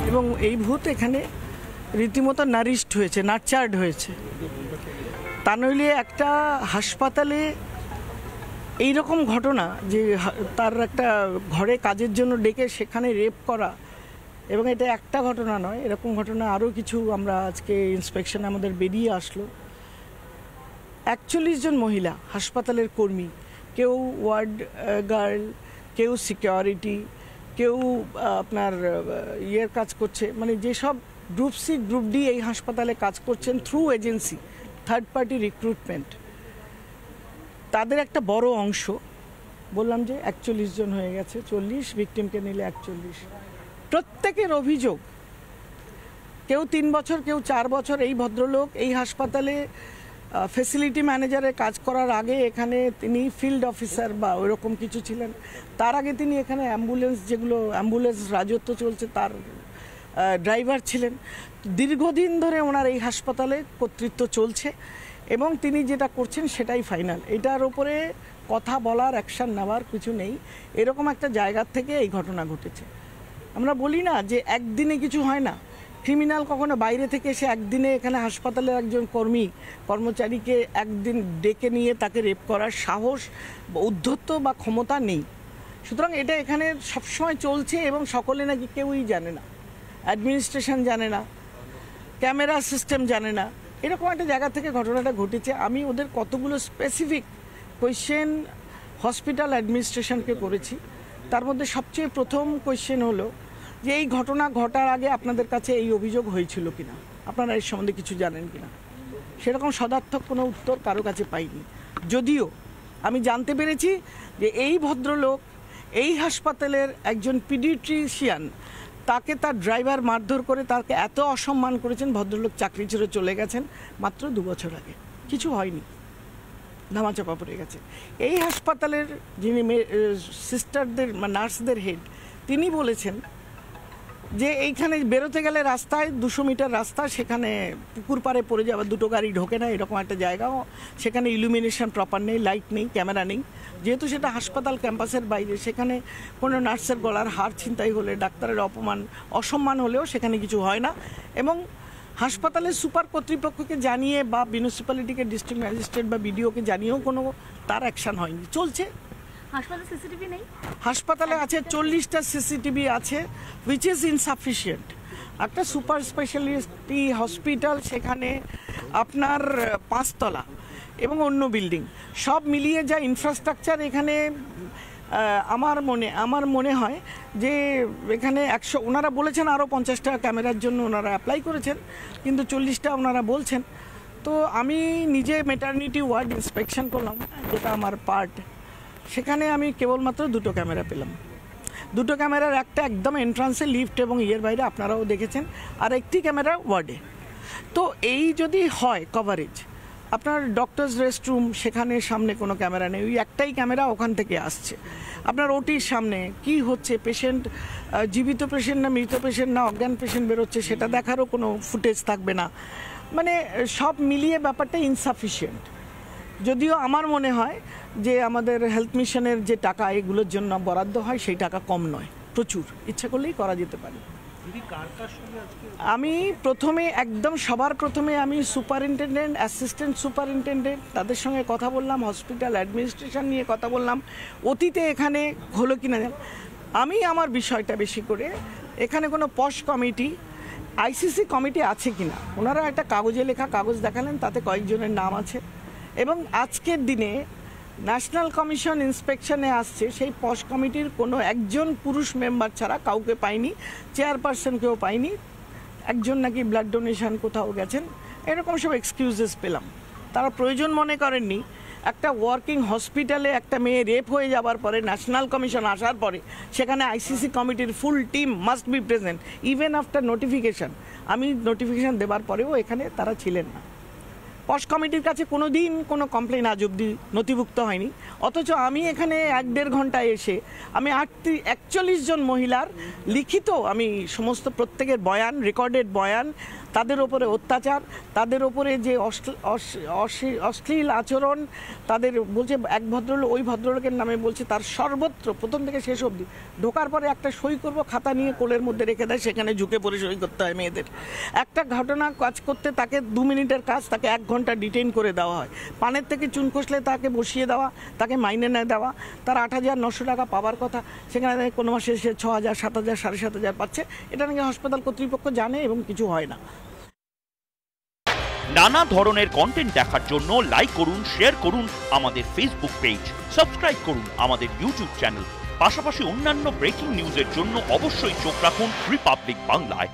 এবং এই ভূত এখানে রীতিমতো নারিশড হয়েছে, নার্চার্ড হয়েছে। তা নইলে একটা হাসপাতালে এইরকম ঘটনা যে তার একটা ঘরে কাজের জন্য ডেকে সেখানে রেপ করা, এবং এটা একটা ঘটনা নয়, এরকম ঘটনা আরও কিছু আমরা আজকে ইন্সপেকশনে আমাদের বেরিয়ে আসলো। 41 জন মহিলা হাসপাতালের কর্মী, কেউ ওয়ার্ড গার্ল, কেউ সিকিউরিটি, কেউ আপনার ইয়ের কাজ করছে, মানে যেসব গ্রুপ সি গ্রুপ ডি এই হাসপাতালে কাজ করছেন through agency, third party recruitment, তাদের একটা বড় অংশ, বললাম যে 41 জন হয়ে গেছে, 40 ভিকটিমকে নিলে 41। প্রত্যেকের অভিযোগ, কেউ 3 বছর, কেউ 4 বছর এই ভদ্রলোক এই হাসপাতালে ফ্যাসিলিটি ম্যানেজারে কাজ করার আগে এখানে তিনি ফিল্ড অফিসার বা ওইরকম কিছু ছিলেন। তার আগে তিনি এখানে অ্যাম্বুলেন্স, যেগুলো অ্যাম্বুলেন্স রাজত্ব চলছে তার ড্রাইভার ছিলেন। দীর্ঘদিন ধরে ওনার এই হাসপাতালে কর্তৃত্ব চলছে এবং তিনি যেটা করছেন সেটাই ফাইনাল। এটার উপরে কথা বলার, অ্যাকশান নেওয়ার কিছু নেই। এরকম একটা জায়গার থেকে এই ঘটনা ঘটেছে। আমরা বলি না যে একদিনে কিছু হয় না, ক্রিমিনাল কখনো বাইরে থেকে এসে একদিনে এখানে হাসপাতালের একজন কর্মচারীকে একদিন ডেকে নিয়ে তাকে রেপ করার সাহস, উদ্ধত্ত বা ক্ষমতা নেই। সুতরাং এটা এখানে সবসময় চলছে এবং সকলে নাকি কেউই জানে না, অ্যাডমিনিস্ট্রেশন জানে না, ক্যামেরা সিস্টেম জানে না, এরকম একটা জায়গা থেকে ঘটনাটা ঘটেছে। আমি ওদের কতগুলো স্পেসিফিক কোয়েশ্চেন হসপিটাল অ্যাডমিনিস্ট্রেশনকে করেছি। তার মধ্যে সবচেয়ে প্রথম কোয়েশ্চেন হলো যে এই ঘটনা ঘটার আগে আপনাদের কাছে এই অভিযোগ হয়েছিল কিনা, আপনারা এর সম্বন্ধে কিছু জানেন কিনা। সেরকম সদার্থক কোনো উত্তর কারো কাছে পাইনি। যদিও আমি জানতে পেরেছি যে এই ভদ্রলোক এই হাসপাতালের একজন পিডিয়াট্রিশিয়ান, তাকে তার ড্রাইভার মারধর করে তাকে এত অসম্মান করেছেন, ভদ্রলোক চাকরি ছেড়ে চলে গেছেন মাত্র 2 বছর আগে। কিছু হয়নি, ধামাচাপা পড়ে গেছে। এই হাসপাতালের যিনি সিস্টারদের, নার্সদের হেড, তিনি বলেছেন যে এইখানে বেরোতে গেলে রাস্তায় 200 মিটার রাস্তা, সেখানে পুকুর পাড়ে পড়ে যাওয়া, দুটো গাড়ি ঢোকে না, এরকম একটা জায়গাও। সেখানে ইলুমিনেশন প্রপার নেই, লাইট নেই, ক্যামেরা নেই। যেহেতু সেটা হাসপাতাল ক্যাম্পাসের বাইরে, সেখানে কোনো নার্সের গলার হার ছিনতাই হলে, ডাক্তারের অসম্মান হলেও সেখানে কিছু হয় না। এবং হাসপাতালের সুপার কর্তৃপক্ষকে জানিয়ে বা মিউনিসিপ্যালিটিকে, ডিস্ট্রিক্ট ম্যাজিস্ট্রেট বা বিডিওকে জানিয়েও কোনো তার অ্যাকশান হয়নি, চলছে। হাসপাতালে সিসিটিভি নেই, হাসপাতালে আছে 40টা সিসিটিভি আছে, হুইচ ইজ ইনসাফিসিয়েন্ট। একটা সুপার স্পেশালিটি হসপিটাল, সেখানে আপনার 5 তলা এবং অন্য বিল্ডিং সব মিলিয়ে যা ইনফ্রাস্ট্রাকচার এখানে, আমার মনে হয় যে এখানে 100, ওনারা বলেছেন আরও 50টা ক্যামেরার জন্য ওনারা অ্যাপ্লাই করেছেন, কিন্তু 40টা ওনারা বলছেন। তো আমি নিজে মেটার্নিটি ওয়ার্ড ইন্সপেকশন করলাম, যেটা আমার পার্ট। সেখানে আমি কেবলমাত্র 2টো ক্যামেরা পেলাম। 2টো ক্যামেরার একটা একদম এন্ট্রান্সে, লিফট এবং ইয়ের বাইরে, আপনারাও দেখেছেন, আর একটি ক্যামেরা ওয়ার্ডে। তো এই যদি হয় কভারেজ, আপনার ডক্টরস রেস্টরুম, সেখানে সামনে কোনো ক্যামেরা নেই, ওই একটাই ক্যামেরা ওখান থেকে আসছে। আপনার ওটির সামনে কি হচ্ছে, পেশেন্ট জীবিত পেশেন্ট না মৃত পেশেন্ট না অজ্ঞান পেশেন্ট বেরোচ্ছে, সেটা দেখারও কোনো ফুটেজ থাকবে না। মানে সব মিলিয়ে ব্যাপারটা ইনসাফিসিয়েন্ট। যদিও আমার মনে হয় যে আমাদের হেলথ মিশনের যে টাকা এগুলোর জন্য বরাদ্দ হয়, সেই টাকা কম নয়, প্রচুর, ইচ্ছা করলেই করা যেতে পারে। আমি প্রথমে, একদম সবার প্রথমে আমি সুপারিনটেনডেন্ট, অ্যাসিস্ট্যান্ট সুপারিনটেনডেন্ট, তাদের সঙ্গে কথা বললাম, হসপিটাল অ্যাডমিনিস্ট্রেশন নিয়ে কথা বললাম, অতীতে এখানে হলো কিনা। আমি আমার বিষয়টা বেশি করে এখানে কোনো পশ কমিটি, আইসিসি কমিটি আছে কিনা, ওনারা একটা কাগজে লেখা কাগজ দেখালেন, তাতে কয়েকজনের নাম আছে। এবং আজকের দিনে ন্যাশনাল কমিশন ইন্সপেকশনে আসছে, সেই পশ কমিটির কোনো একজন পুরুষ মেম্বার ছাড়া কাউকে পাইনি, চেয়ারপারসনকেও পাইনি। একজন নাকি ব্লাড ডোনেশন কোথাও গেছেন, এরকম সব এক্সকিউজেস পেলাম। তারা প্রয়োজন মনে করেননি একটা ওয়ার্কিং হসপিটালে একটা মেয়ে রেপ হয়ে যাওয়ার পরে, ন্যাশনাল কমিশন আসার পরে, সেখানে আইসিসি কমিটির full team must be present even after notification. আমি নোটিফিকেশন দেওয়ার পরেও এখানে তারা ছিলেন না। পশ কমিটির কাছে কোনো দিন কোনো কমপ্লেন আজ অব্দি নথিভুক্ত হয়নি, অথচ আমি এখানে 1-1.5 ঘন্টায় এসে আমি 41 জন মহিলার লিখিত আমি সমস্ত প্রত্যেকের বয়ান, রেকর্ডেড বয়ান, তাদের ওপরে অত্যাচার, তাদের ওপরে যে অশ্লীল আচরণ, তাদের বলছে এক ভদ্রলোক ওই ভদ্রলোকের নামে বলছে তার সর্বত্র প্রথম থেকে শেষ অবধি, ঢোকার পরে একটা সই করব খাতা নিয়ে কোলের মধ্যে রেখে দেয়, সেখানে ঝুঁকে পড়ে সই করতে হয় মেয়েদের। একটা ঘটনা কাজ করতে তাকে 2 মিনিটের কাজ তাকে 1 ঘন্টা ডিটেইন করে দেওয়া হয়, পানের থেকে চুন খসলে তাকে বসিয়ে দেওয়া, তাকে মাইনে না দেওয়া, তার 8,900 টাকা পাওয়ার কথা, সেখানে কোনো মাসে সে 6,000, 7,000, 7,500 পাচ্ছে। এটা নাকি হাসপাতাল কর্তৃপক্ষ জানে এবং কিছু হয় না। নানা ধরনের কন্টেন্ট দেখার জন্য লাইক করুন, শেয়ার করুন আমাদের ফেসবুক পেজ, সাবস্ক্রাইব করুন আমাদের ইউটিউব চ্যানেল। পাশাপাশি অন্যান্য ব্রেকিং নিউজের জন্য অবশ্যই চোখ রাখুন রিপাবলিক বাংলায়।